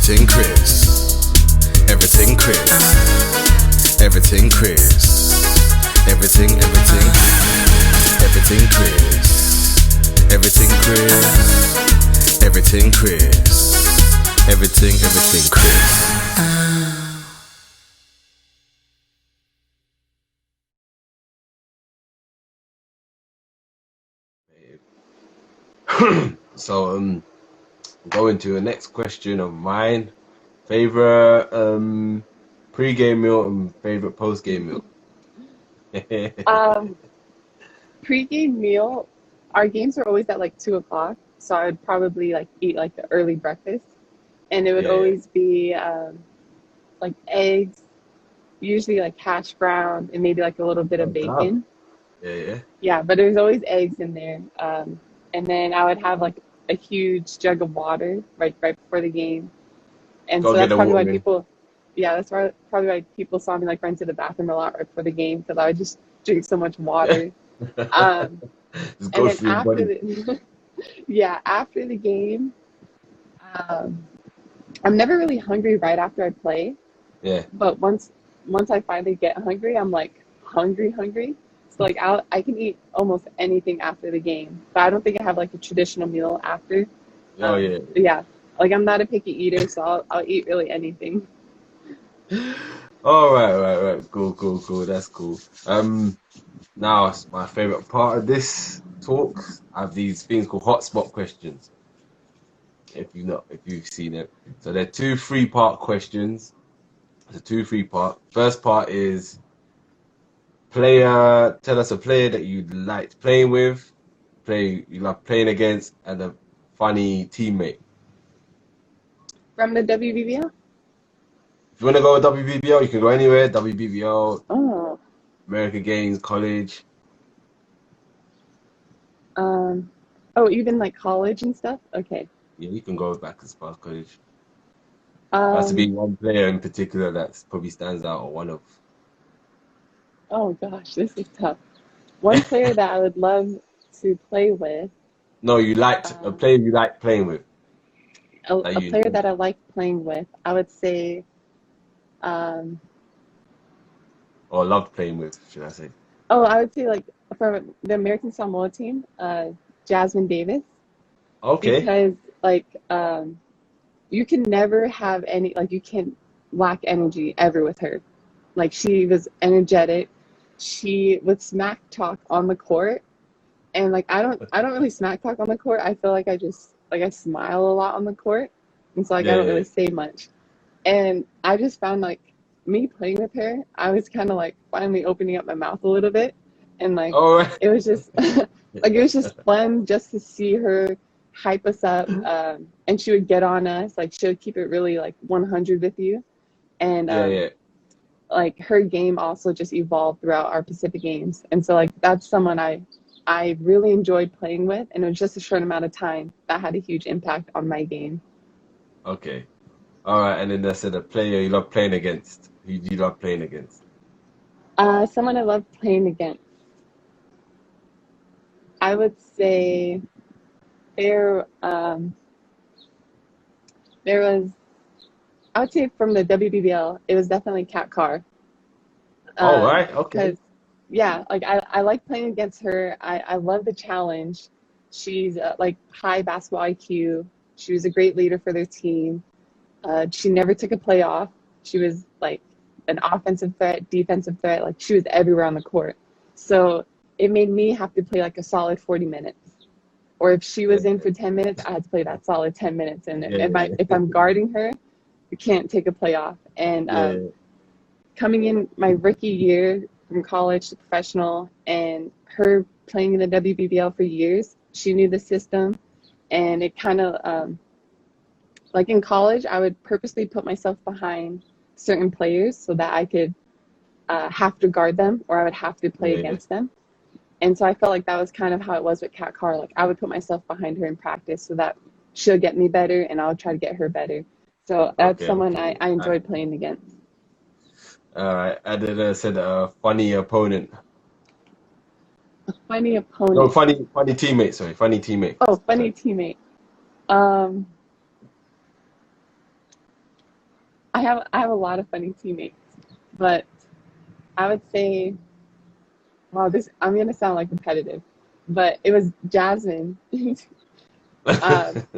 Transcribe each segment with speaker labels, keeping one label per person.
Speaker 1: Everything Chris. Everything Chris. Everything Chris. Everything Chris. Everything Chris. Everything Chris. Everything Chris. So going to the next question of mine. Favorite pre-game meal and favorite post-game meal.
Speaker 2: Pre-game meal, our games are always at like 2 o'clock, so I would probably like eat like the early breakfast, and it would
Speaker 1: Yeah.
Speaker 2: always be like eggs, usually like hash brown, and maybe like a little bit
Speaker 1: Oh,
Speaker 2: of
Speaker 1: damn.
Speaker 2: bacon.
Speaker 1: Yeah.
Speaker 2: Yeah, but there's always eggs in there. And then I would have like a huge jug of water right before the game. And so
Speaker 1: Gotta get
Speaker 2: that's
Speaker 1: the
Speaker 2: probably why
Speaker 1: water in.
Speaker 2: people, yeah, probably why people saw me like run to the bathroom a lot right before the game because I would just drink so much water. Um,
Speaker 1: Just
Speaker 2: and
Speaker 1: go
Speaker 2: then
Speaker 1: through your
Speaker 2: after
Speaker 1: body.
Speaker 2: the, yeah, after the game, um, I'm never really hungry right after I play,
Speaker 1: Yeah.
Speaker 2: but once I finally get hungry, I'm like hungry. So like I can eat almost anything after the game, but I don't think I have like a traditional meal after.
Speaker 1: Oh yeah.
Speaker 2: But yeah, like I'm not a picky eater, so I'll eat really anything.
Speaker 1: All right. Cool. That's cool. Now it's my favorite part of this talk. I have these things called hotspot questions. If you've seen it, so they're two three-part questions. It's a two three-part. First part is player. Tell us a player that you liked playing with, play you love playing against, and a funny teammate.
Speaker 2: From the WBBL?
Speaker 1: If you want to go with WBBL, you can go anywhere. WBBL,
Speaker 2: Oh,
Speaker 1: American Games, college.
Speaker 2: um, oh, even like college and stuff? Okay.
Speaker 1: Yeah, you can go back as far as college. There has to be
Speaker 2: Um,
Speaker 1: one player in particular that probably stands out, or one of.
Speaker 2: oh gosh, this is tough. One player that I would love to play with,
Speaker 1: No, you liked a
Speaker 2: um,
Speaker 1: player you liked playing with that
Speaker 2: a
Speaker 1: you
Speaker 2: player
Speaker 1: enjoyed.
Speaker 2: that I like playing with, I would say, um,
Speaker 1: Or loved playing with, should I say?
Speaker 2: oh, I would say like from the American Samoa team, Jasmine Davis,
Speaker 1: Okay.
Speaker 2: because like you can never have any like you can't lack energy ever with her. Like she was energetic. She would smack talk on the court, and like I don't really smack talk on the court. I feel like I just like I smile a lot on the court, and so like I don't
Speaker 1: Yeah.
Speaker 2: really say much. And I just found like me playing with her, I was kind of like finally opening up my mouth a little bit, and like
Speaker 1: All right.
Speaker 2: it was just like it was just fun just to see her hype us up, and she would get on us, like she would keep it really like 100 with you, and
Speaker 1: Yeah.
Speaker 2: like her game also just evolved throughout our Pacific games, and so like that's someone I really enjoyed playing with, and it was just a short amount of time that had a huge impact on my game.
Speaker 1: Okay. All right. And then I said a player you love playing against. Who do you love playing against?
Speaker 2: Someone I love playing against, I would say there there was I would say from the WBBL it was definitely Kat Carr,
Speaker 1: All right. Okay.
Speaker 2: because yeah, like I like playing against her. I love the challenge. She's like high basketball IQ. She was a great leader for their team. She never took a play off. She was like an offensive threat, defensive threat. Like she was everywhere on the court. So it made me have to play like a solid 40 minutes. Or if she
Speaker 1: Yeah.
Speaker 2: was in for 10 minutes, I had to play that solid 10 minutes. And
Speaker 1: Yeah.
Speaker 2: if I'm guarding her, you can't take a play off. And
Speaker 1: Yeah.
Speaker 2: coming in my rookie year from college to professional, and her playing in the WBBL for years, she knew the system, and it kind of like in college, I would purposely put myself behind certain players so that I could have to guard them or I would have to play
Speaker 1: Yeah.
Speaker 2: against them. And so I felt like that was kind of how it was with Kat Carr. Like I would put myself behind her in practice so that she'll get me better and I'll try to get her better. So that's
Speaker 1: Okay.
Speaker 2: someone
Speaker 1: Okay.
Speaker 2: I enjoyed playing against.
Speaker 1: All right. And then I said a funny opponent.
Speaker 2: Funny
Speaker 1: No,
Speaker 2: opponent.
Speaker 1: funny teammate. Sorry, funny teammate.
Speaker 2: Oh, funny
Speaker 1: Sorry.
Speaker 2: teammate. Um, I have a lot of funny teammates, but I would say, wow, this I'm gonna sound like competitive, but it was Jasmine.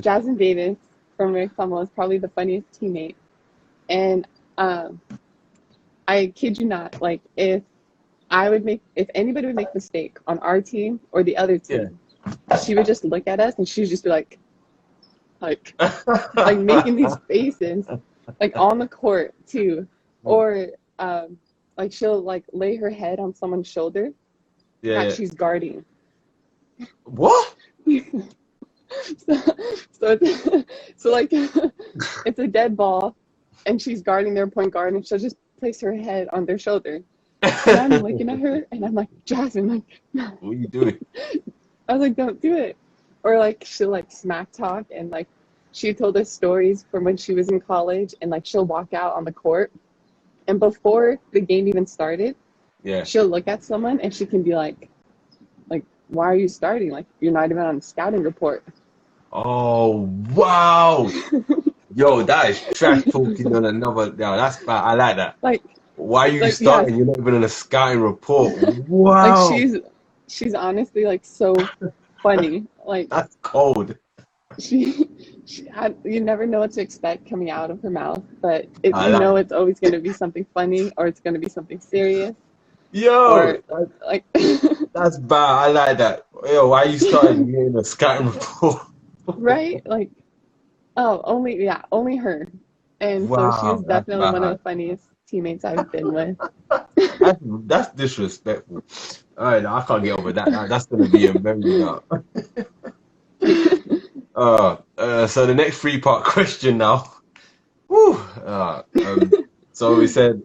Speaker 2: Jasmine Davis from Rick Pummel is probably the funniest teammate, and um, I kid you not, like if anybody would make a mistake on our team or the other
Speaker 1: Yeah.
Speaker 2: team, she would just look at us and she would just be like, like making these faces, like on the court too, or like she'll like lay her head on someone's shoulder
Speaker 1: Yeah,
Speaker 2: that
Speaker 1: yeah.
Speaker 2: she's guarding.
Speaker 1: What?
Speaker 2: So, so like it's a dead ball, and she's guarding their point guard, and she'll just place her head on their shoulder, and I'm looking at her, and I'm like, Jasmine, like, no.
Speaker 1: What are you doing?
Speaker 2: I was like, don't do it. Or like she'll like smack talk, and like she told us stories from when she was in college, and like she'll walk out on the court, and before the game even started,
Speaker 1: Yeah.
Speaker 2: she'll look at someone and she can be like, why are you starting? Like you're not even on the scouting report.
Speaker 1: Oh, wow. Yo, that is trash talking on another. Yo, that's bad. I like that.
Speaker 2: Like
Speaker 1: Why are you
Speaker 2: yeah,
Speaker 1: starting? You're not even on a scouting report.
Speaker 2: like
Speaker 1: Wow.
Speaker 2: she's honestly like so funny. Like
Speaker 1: That's cold.
Speaker 2: you never know what to expect coming out of her mouth, but
Speaker 1: I
Speaker 2: you
Speaker 1: like
Speaker 2: know it's always going to be something funny or it's going to be something serious
Speaker 1: Yo,
Speaker 2: or like
Speaker 1: that's bad. I like that. Yo, why are you starting? You're in a scouting report.
Speaker 2: right? Like oh, only her. And so she was
Speaker 1: Wow, that's
Speaker 2: definitely one of
Speaker 1: bad.
Speaker 2: the funniest teammates I've been with.
Speaker 1: That's disrespectful. All right, I can't get over that. That's gonna be a memory now. So the next three-part question now. Whew. So we said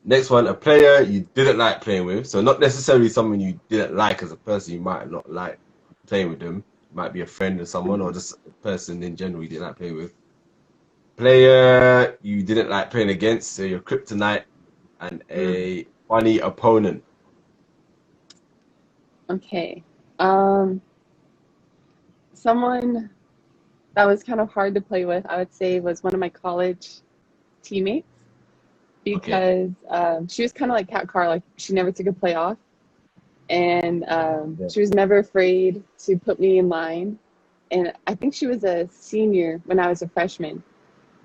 Speaker 1: next one, a player you didn't like playing with. So not necessarily someone you didn't like as a person. You might not like playing with them. Might be a friend or someone, or just a person in general you didn't like playing with. Player you didn't like playing against. So your kryptonite and
Speaker 2: Mm,
Speaker 1: a funny opponent.
Speaker 2: okay. Um, Someone that was kind of hard to play with, I would say, was one of my college teammates
Speaker 1: Okay.
Speaker 2: because she was kind of like Kat Carr, like she never took a play off, and
Speaker 1: Yeah.
Speaker 2: she was never afraid to put me in line. And I think she was a senior when I was a freshman,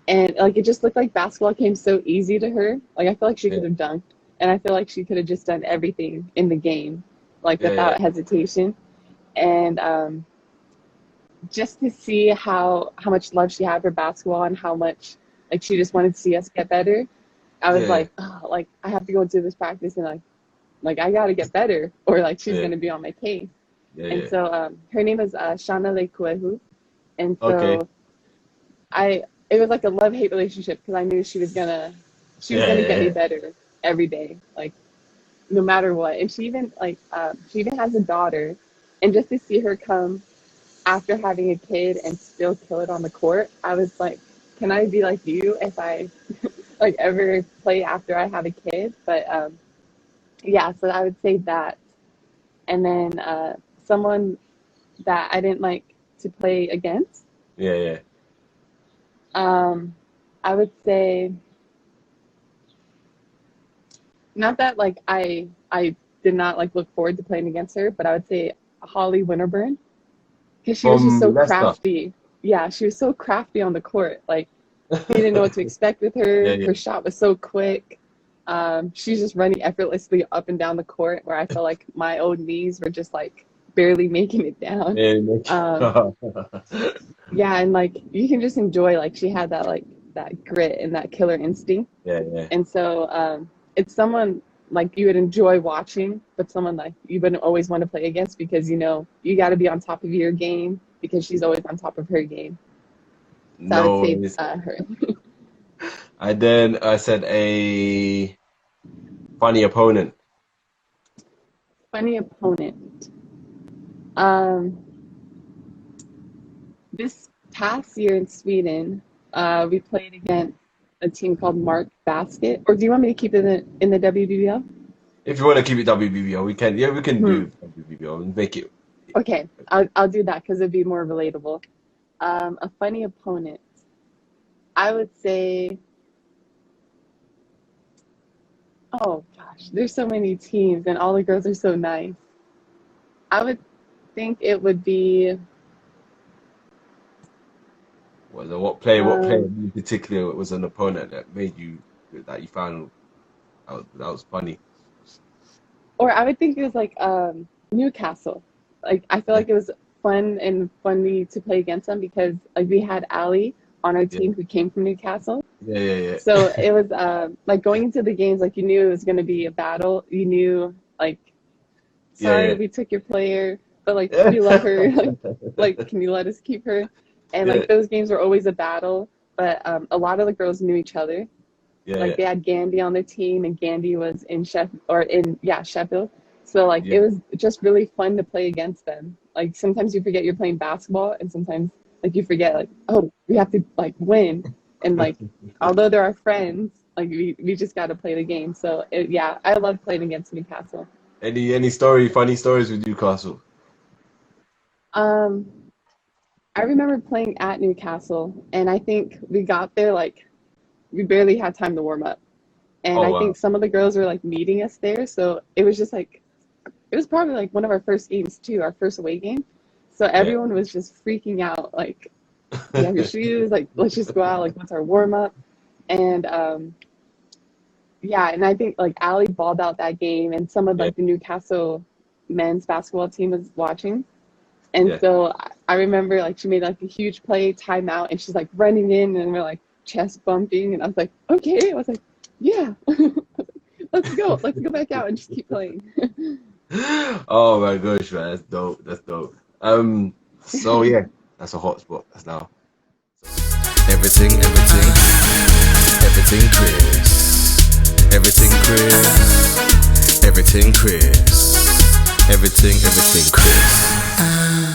Speaker 2: and like it just looked like basketball came so easy to her. Like I feel like she
Speaker 1: Yeah.
Speaker 2: could have dunked, and I feel like she could have just done everything in the game, like
Speaker 1: Yeah. Yeah.
Speaker 2: without hesitation. And just to see how much love she had for basketball and how much like she just wanted to see us get better. I was
Speaker 1: Yeah.
Speaker 2: like, oh, like I have to go do this practice and like I got to get better or like she's
Speaker 1: Yeah.
Speaker 2: gonna be on my case.
Speaker 1: Yeah.
Speaker 2: And
Speaker 1: Yeah.
Speaker 2: so her name is Shana Lekuehu, and
Speaker 1: Okay.
Speaker 2: so I it was like a love hate relationship because I knew she was
Speaker 1: Yeah.
Speaker 2: gonna get me
Speaker 1: Yeah.
Speaker 2: better every day, like no matter what. And she even has a daughter, and just to see her come after having a kid and still kill it on the court, I was like, can I be like you if I like ever play after I have a kid? But yeah, so I would say that. And then someone that I didn't like to play against,
Speaker 1: Yeah. Yeah.
Speaker 2: um, I would say not that like I did not like look forward to playing against her, but I would say Holly Winterburn because she was just so
Speaker 1: From Leicester.
Speaker 2: crafty. Yeah, she was so crafty on the court. Like you didn't know what to expect with
Speaker 1: Yeah.
Speaker 2: her.
Speaker 1: Yeah.
Speaker 2: Her shot was so quick. She's just running effortlessly up and down the court where I felt like my old knees were just like barely making it down.
Speaker 1: Yeah.
Speaker 2: Um, yeah, and like you can just enjoy like she had that grit and that killer instinct.
Speaker 1: Yeah. Yeah.
Speaker 2: And so it's someone like you would enjoy watching, but someone like you wouldn't always want to play against because you know you got to be on top of your game because she's always on top of her game. So I would
Speaker 1: No,
Speaker 2: say
Speaker 1: it's,
Speaker 2: her.
Speaker 1: I then I said a funny opponent.
Speaker 2: Funny opponent. Um, this past year in Sweden, we played against a team called Mark Basket. Or do you want me to keep it in the WBBL?
Speaker 1: If you want to keep it WBBL, we can. Yeah, we can
Speaker 2: Hmm.
Speaker 1: do WBBL and make it.
Speaker 2: Okay, I'll do that because it'd be more relatable. A funny opponent. I would say Oh gosh, there's so many teams and all the girls are so nice. I would think it would be
Speaker 1: What player
Speaker 2: um
Speaker 1: in particular was an opponent that made you that you found that was funny?
Speaker 2: or I would think it was like Newcastle. Like I feel
Speaker 1: Yeah,
Speaker 2: like it was fun and funny to play against them because like we had Allie on our
Speaker 1: yeah,
Speaker 2: team who came from Newcastle.
Speaker 1: yeah,
Speaker 2: So it was like going into the games, like you knew it was going to be a battle. You knew like, sorry,
Speaker 1: yeah,
Speaker 2: we took your player, but like
Speaker 1: yeah,
Speaker 2: we love her.
Speaker 1: yeah,
Speaker 2: Can you let us keep her? And
Speaker 1: yeah,
Speaker 2: like those games were always a battle. But a lot of the girls knew each other.
Speaker 1: yeah,
Speaker 2: Like they had Gandhi on their team, and Gandhi was in Sheffield. So like
Speaker 1: yeah,
Speaker 2: it was just really fun to play against them. Like sometimes you forget you're playing basketball, and sometimes like you forget like, oh, we have to like win, and like although they're our friends, like we just got to play the game. So yeah, I love playing against Newcastle.
Speaker 1: funny stories with Newcastle?
Speaker 2: Um, I remember playing at Newcastle, and I think we got there like we barely had time to warm up. And
Speaker 1: Oh
Speaker 2: I
Speaker 1: wow,
Speaker 2: think some of the girls were like meeting us there, so it was just like it was probably like one of our first games too, our first away game. So
Speaker 1: yeah,
Speaker 2: everyone was just freaking out, like, do you have your shoes? Like, let's just go out. Like, what's our warm up? And yeah, and I think like Allie balled out that game, and some of
Speaker 1: yeah,
Speaker 2: like the Newcastle men's basketball team was watching. And
Speaker 1: yeah.
Speaker 2: so I remember like she made like a huge play, timeout, and she's like running in, and we're like chest bumping, and I was like, okay, I was like, yeah, let's go back out and just keep playing.
Speaker 1: Oh my gosh, man, that's dope. That's dope. So yeah, that's a hotspot. That's now.
Speaker 3: Everything, everything, everything Chris. Everything Chris. Everything Chris. Everything, everything Chris.